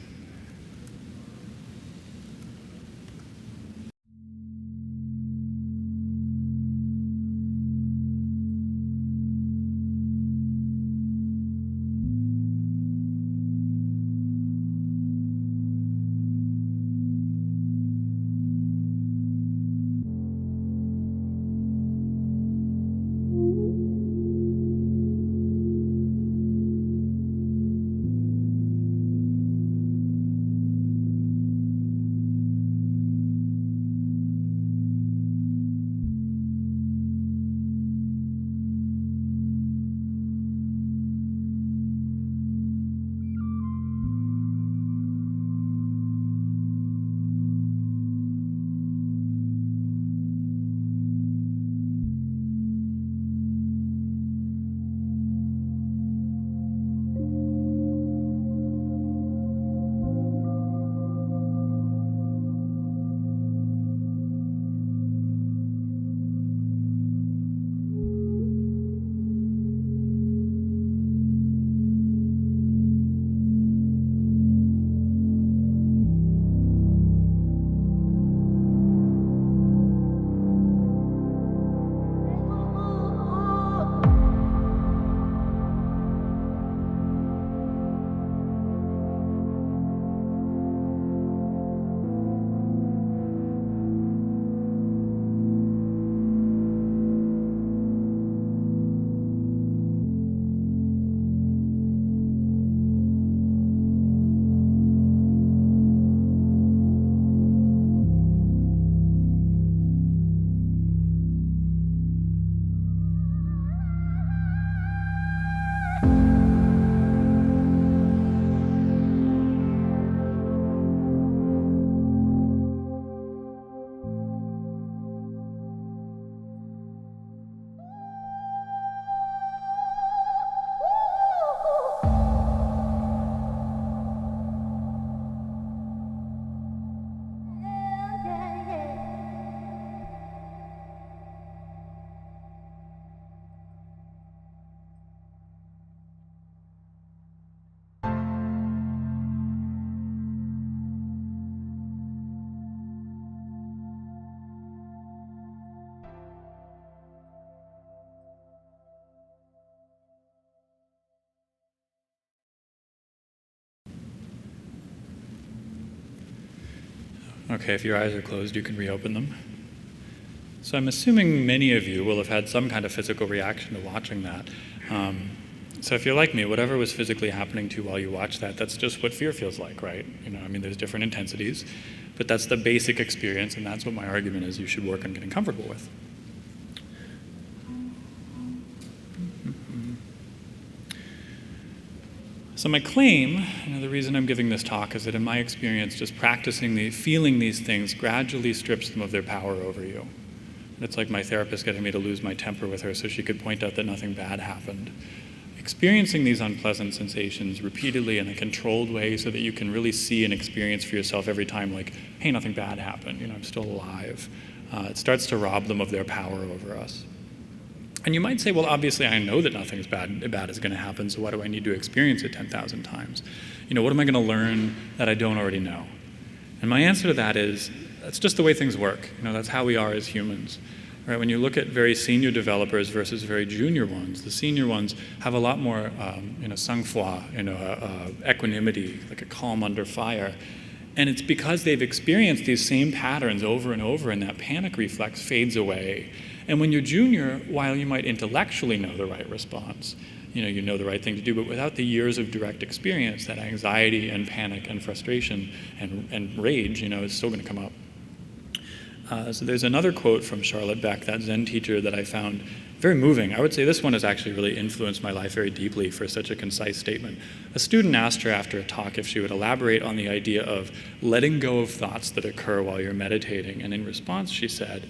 Okay, if your eyes are closed, you can reopen them. So I'm assuming many of you will have had some kind of physical reaction to watching that. So if you're like me, whatever was physically happening to you while you watch that, that's just what fear feels like, right? I mean, there's different intensities, but that's the basic experience, and that's what my argument is you should work on getting comfortable with. So my claim, the reason I'm giving this talk is that in my experience, just practicing feeling these things gradually strips them of their power over you. It's like my therapist getting me to lose my temper with her so she could point out that nothing bad happened. Experiencing these unpleasant sensations repeatedly in a controlled way so that you can really see and experience for yourself every time, like, hey, nothing bad happened, I'm still alive. It starts to rob them of their power over us. And you might say, well, obviously I know that nothing's bad is going to happen, so why do I need to experience it 10,000 times? What am I going to learn that I don't already know? And my answer to that is, that's just the way things work. That's how we are as humans. Right? When you look at very senior developers versus very junior ones, the senior ones have a lot more sang-froid, equanimity, like a calm under fire. And it's because they've experienced these same patterns over and over, and that panic reflex fades away. And when you're junior, while you might intellectually know the right response, you know the right thing to do, but without the years of direct experience, that anxiety and panic and frustration and rage, is still going to come up. So there's another quote from Charlotte Beck, that Zen teacher, that I found very moving. I would say this one has actually really influenced my life very deeply for such a concise statement. A student asked her after a talk if she would elaborate on the idea of letting go of thoughts that occur while you're meditating. And in response, she said,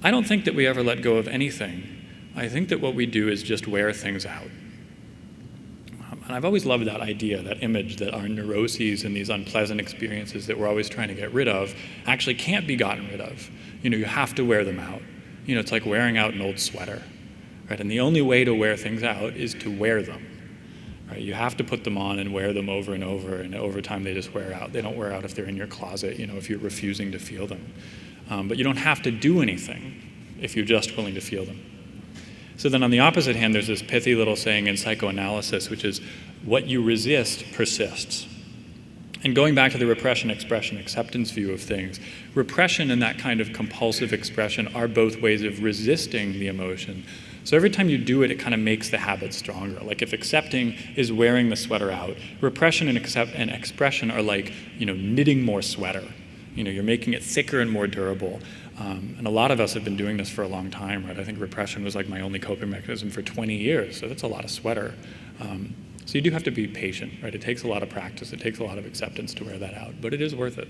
I don't think that we ever let go of anything. I think that what we do is just wear things out. And I've always loved that idea, that image that our neuroses and these unpleasant experiences that we're always trying to get rid of actually can't be gotten rid of. You have to wear them out. It's like wearing out an old sweater, right? And the only way to wear things out is to wear them, right? You have to put them on and wear them over and over time they just wear out. They don't wear out if they're in your closet, if you're refusing to feel them. But you don't have to do anything if you're just willing to feel them. So then on the opposite hand, there's this pithy little saying in psychoanalysis, which is, what you resist persists. And going back to the repression, expression, acceptance view of things, repression and that kind of compulsive expression are both ways of resisting the emotion. So every time you do it, it kind of makes the habit stronger. Like if accepting is wearing the sweater out, repression and expression are like, knitting more sweater. You're making it thicker and more durable. And a lot of us have been doing this for a long time, right? I think repression was like my only coping mechanism for 20 years, so that's a lot of sweater. So you do have to be patient, right? It takes a lot of practice, it takes a lot of acceptance to wear that out, but it is worth it.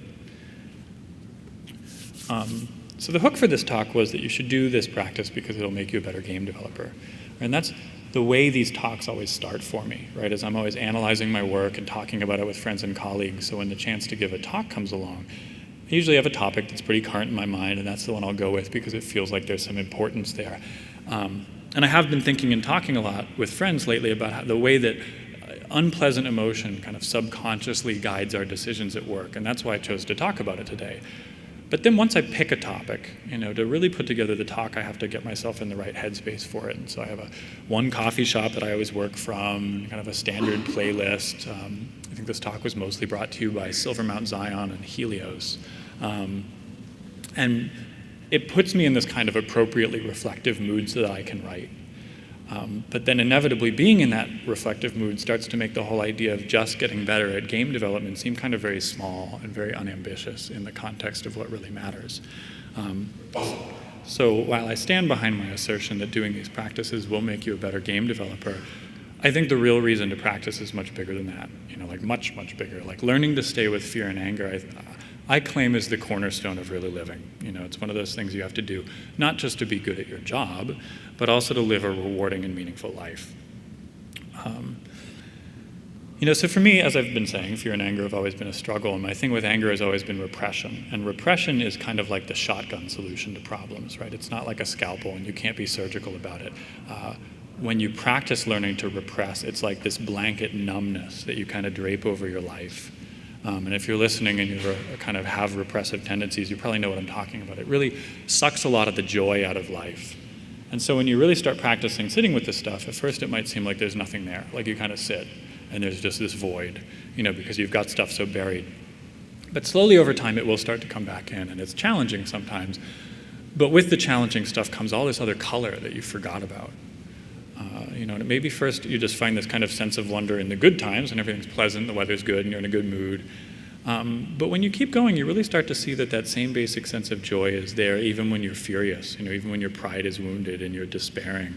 So the hook for this talk was that you should do this practice because it'll make you a better game developer. And that's the way these talks always start for me, right? As I'm always analyzing my work and talking about it with friends and colleagues, so when the chance to give a talk comes along, I usually have a topic that's pretty current in my mind, and that's the one I'll go with because it feels like there's some importance there. And I have been thinking and talking a lot with friends lately about the way that unpleasant emotion kind of subconsciously guides our decisions at work, and that's why I chose to talk about it today. But then once I pick a topic, to really put together the talk, I have to get myself in the right headspace for it. And so I have one coffee shop that I always work from, kind of a standard playlist. I think this talk was mostly brought to you by Silver Mount Zion and Helios. And it puts me in this kind of appropriately reflective mood so that I can write. But then inevitably being in that reflective mood starts to make the whole idea of just getting better at game development seem kind of very small and very unambitious in the context of what really matters. So while I stand behind my assertion that doing these practices will make you a better game developer, I think the real reason to practice is much bigger than that, like much, much bigger. Like learning to stay with fear and anger, I claim is the cornerstone of really living. It's one of those things you have to do, not just to be good at your job, but also to live a rewarding and meaningful life. So for me, as I've been saying, fear and anger have always been a struggle, and my thing with anger has always been repression. And repression is kind of like the shotgun solution to problems, right? It's not like a scalpel, and you can't be surgical about it. When you practice learning to repress, it's like this blanket numbness that you kind of drape over your life. And if you're listening and you kind of have repressive tendencies, you probably know what I'm talking about. It really sucks a lot of the joy out of life. And so when you really start practicing sitting with this stuff, at first it might seem like there's nothing there. Like you kind of sit and there's just this void, because you've got stuff so buried. But slowly over time, it will start to come back in, and it's challenging sometimes. But with the challenging stuff comes all this other color that you forgot about. And maybe first you just find this kind of sense of wonder in the good times, and everything's pleasant, the weather's good, and you're in a good mood. But when you keep going, you really start to see that same basic sense of joy is there even when you're furious, even when your pride is wounded and you're despairing.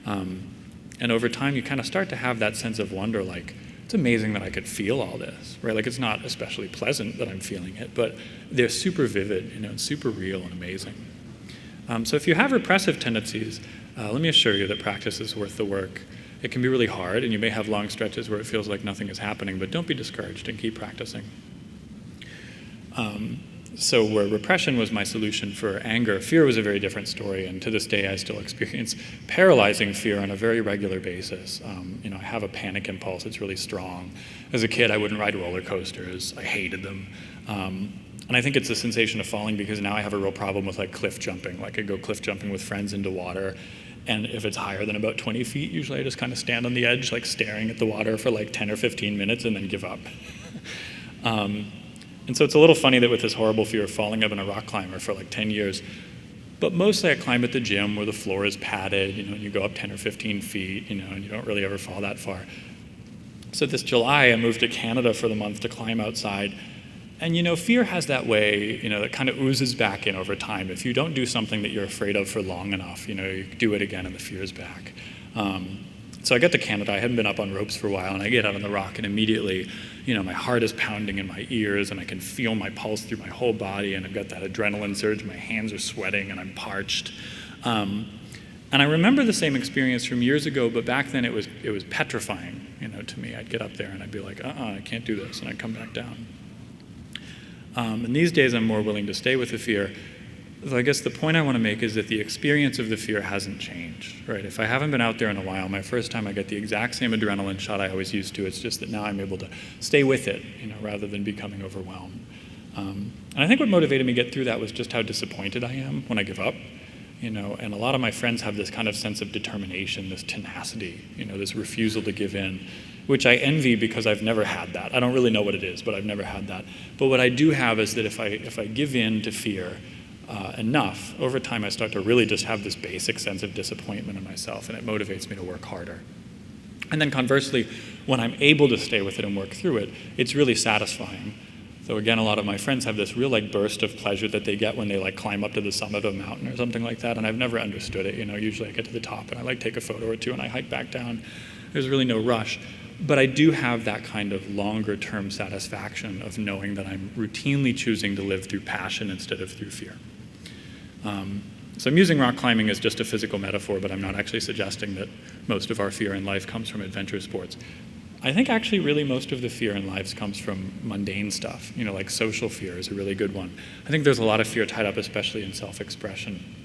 And over time, you kind of start to have that sense of wonder, like, it's amazing that I could feel all this, right? Like, it's not especially pleasant that I'm feeling it, but they're super vivid, it's super real and amazing. So if you have repressive tendencies, let me assure you that practice is worth the work. It can be really hard, and you may have long stretches where it feels like nothing is happening, but don't be discouraged and keep practicing. So where repression was my solution for anger, fear was a very different story, and to this day I still experience paralyzing fear on a very regular basis. I have a panic impulse, it's really strong. As a kid, I wouldn't ride roller coasters, I hated them. And I think it's the sensation of falling because now I have a real problem with cliff jumping. I go cliff jumping with friends into water, and if it's higher than about 20 feet, usually I just kind of stand on the edge, staring at the water for 10 or 15 minutes and then give up. And so it's a little funny that with this horrible fear of falling, I've been a rock climber for 10 years. But mostly I climb at the gym where the floor is padded, and you go up 10 or 15 feet, and you don't really ever fall that far. So this July, I moved to Canada for the month to climb outside. And fear has that way, that kind of oozes back in over time. If you don't do something that you're afraid of for long enough, you do it again and the fear is back. So I get to Canada, I hadn't been up on ropes for a while, and I get out on the rock, and immediately, my heart is pounding in my ears, and I can feel my pulse through my whole body, and I've got that adrenaline surge, my hands are sweating, and I'm parched. And I remember the same experience from years ago, but back then it was petrifying, to me. I'd get up there and I'd be like, I can't do this, and I'd come back down. And these days I'm more willing to stay with the fear. So I guess the point I want to make is that the experience of the fear hasn't changed, right? If I haven't been out there in a while, my first time I get the exact same adrenaline shot I always used to. It's just that now I'm able to stay with it, rather than becoming overwhelmed. And I think what motivated me to get through that was just how disappointed I am when I give up. And a lot of my friends have this kind of sense of determination, this tenacity, this refusal to give in, which I envy because I've never had that. I don't really know what it is, but I've never had that. But what I do have is that if I give in to fear enough, over time I start to really just have this basic sense of disappointment in myself, and it motivates me to work harder. And then conversely, when I'm able to stay with it and work through it, it's really satisfying. So again, a lot of my friends have this real burst of pleasure that they get when they climb up to the summit of a mountain or something like that, and I've never understood it. Usually I get to the top and I take a photo or two and I hike back down. There's really no rush. But I do have that kind of longer-term satisfaction of knowing that I'm routinely choosing to live through passion instead of through fear. So I'm using rock climbing as just a physical metaphor, but I'm not actually suggesting that most of our fear in life comes from adventure sports. I think actually really most of the fear in lives comes from mundane stuff, like social fear is a really good one. I think there's a lot of fear tied up especially in self-expression.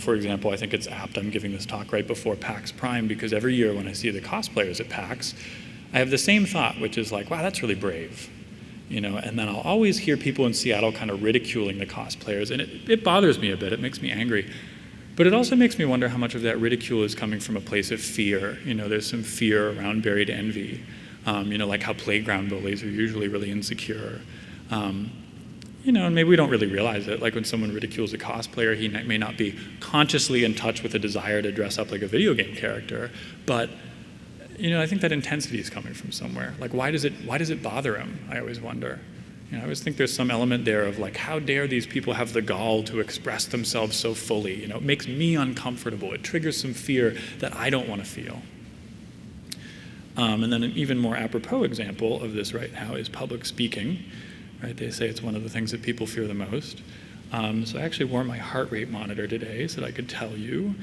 For example, I think it's apt I'm giving this talk right before PAX Prime because every year when I see the cosplayers at PAX, I have the same thought, which is wow, that's really brave. And then I'll always hear people in Seattle kind of ridiculing the cosplayers, and it bothers me a bit, it makes me angry. But it also makes me wonder how much of that ridicule is coming from a place of fear. There's some fear around buried envy, like how playground bullies are usually really insecure. And maybe we don't really realize it. Like when someone ridicules a cosplayer, he may not be consciously in touch with a desire to dress up like a video game character, but I think that intensity is coming from somewhere. Why does it bother him? I always wonder. I always think there's some element there of how dare these people have the gall to express themselves so fully? It makes me uncomfortable. It triggers some fear that I don't want to feel. And then an even more apropos example of this right now is public speaking. Right? They say it's one of the things that people fear the most. So I actually wore my heart rate monitor today so that I could tell you.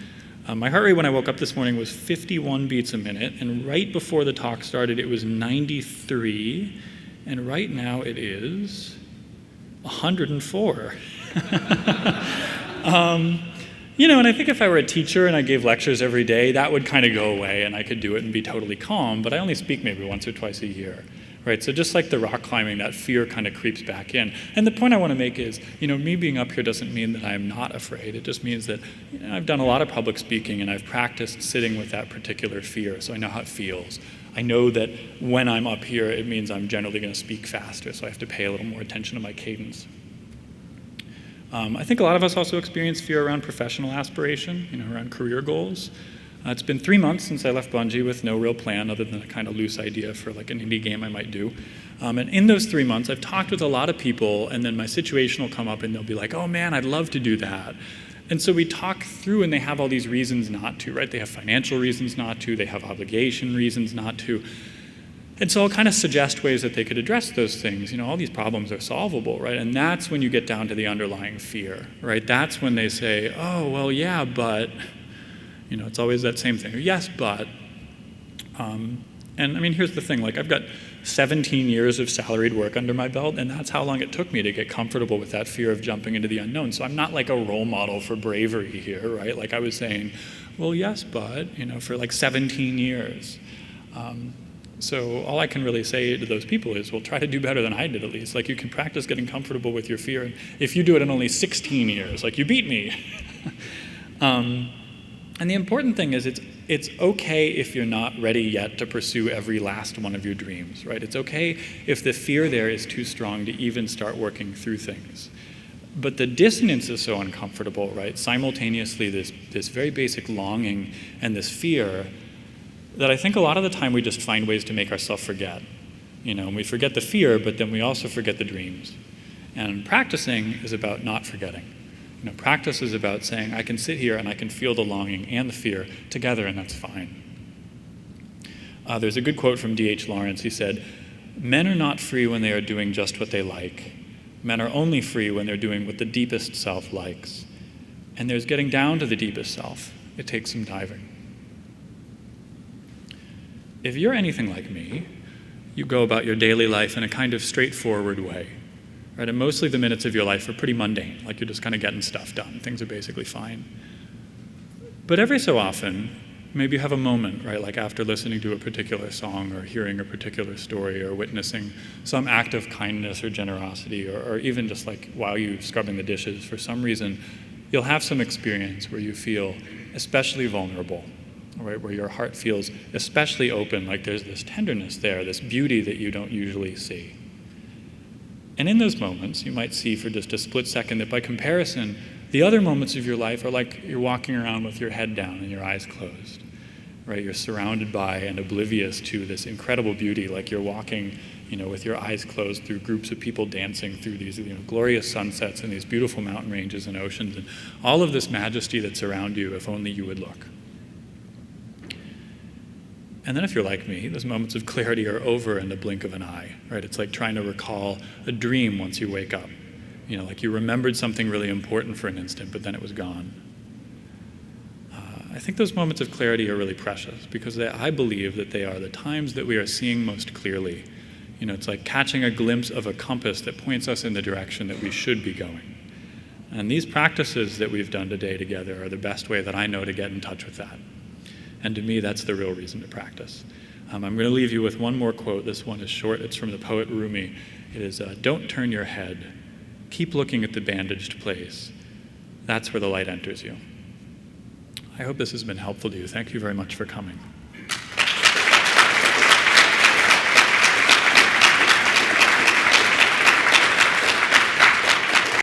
My heart rate when I woke up this morning was 51 beats a minute, and right before the talk started it was 93, and right now it is 104. And I think if I were a teacher and I gave lectures every day, that would kind of go away and I could do it and be totally calm, but I only speak maybe once or twice a year. right? So just like the rock climbing, that fear kind of creeps back in. And the point I want to make is, me being up here doesn't mean that I'm not afraid. It just means that I've done a lot of public speaking and I've practiced sitting with that particular fear, so I know how it feels. I know that when I'm up here, it means I'm generally going to speak faster, so I have to pay a little more attention to my cadence. I think a lot of us also experience fear around professional aspiration, around career goals. It's been 3 months since I left Bungie with no real plan other than a kind of loose idea for like an indie game I might do. And in those 3 months, I've talked with a lot of people, and then my situation will come up and they'll be like, oh man, I'd love to do that. And so we talk through, and they have all these reasons not to, right? They have financial reasons not to, they have obligation reasons not to. And so I'll kind of suggest ways that they could address those things. All these problems are solvable, right? And that's when you get down to the underlying fear, right? That's when they say, oh, well, yeah, but, it's always that same thing. Yes, but. And I mean, here's the thing, like I've got 17 years of salaried work under my belt, and that's how long it took me to get comfortable with that fear of jumping into the unknown. So I'm not like a role model for bravery here, right? Like I was saying, well, yes, but, for like 17 years. So all I can really say to those people is, well, try to do better than I did at least. Like you can practice getting comfortable with your fear. And if you do it in only 16 years, like you beat me. And the important thing is it's okay if you're not ready yet to pursue every last one of your dreams, right? It's okay if the fear there is too strong to even start working through things. But the dissonance is so uncomfortable, right? Simultaneously, this very basic longing and this fear that I think a lot of the time we just find ways to make ourselves forget. And we forget the fear, but then we also forget the dreams. And practicing is about not forgetting. Practice is about saying, I can sit here and I can feel the longing and the fear together, and that's fine. There's a good quote from D.H. Lawrence. He said, men are not free when they are doing just what they like. Men are only free when they're doing what the deepest self likes. And there's getting down to the deepest self. It takes some diving. If you're anything like me, you go about your daily life in a kind of straightforward way. Right? And mostly the minutes of your life are pretty mundane, like you're just kind of getting stuff done. Things are basically fine. But every so often, maybe you have a moment, right, like after listening to a particular song or hearing a particular story or witnessing some act of kindness or generosity, or even just like while you're scrubbing the dishes, for some reason, you'll have some experience where you feel especially vulnerable, right, where your heart feels especially open, like there's this tenderness there, this beauty that you don't usually see. And in those moments, you might see for just a split second that by comparison, the other moments of your life are like you're walking around with your head down and your eyes closed, right? You're surrounded by and oblivious to this incredible beauty, like you're walking, with your eyes closed through groups of people dancing through these, glorious sunsets and these beautiful mountain ranges and oceans and all of this majesty that's around you, if only you would look. And then if you're like me, those moments of clarity are over in the blink of an eye, right? It's like trying to recall a dream once you wake up. Like you remembered something really important for an instant, but then it was gone. I think those moments of clarity are really precious because I believe that they are the times that we are seeing most clearly. It's like catching a glimpse of a compass that points us in the direction that we should be going. And these practices that we've done today together are the best way that I know to get in touch with that. And to me, that's the real reason to practice. I'm going to leave you with one more quote. This one is short. It's from the poet Rumi. It is, don't turn your head. Keep looking at the bandaged place. That's where the light enters you. I hope this has been helpful to you. Thank you very much for coming.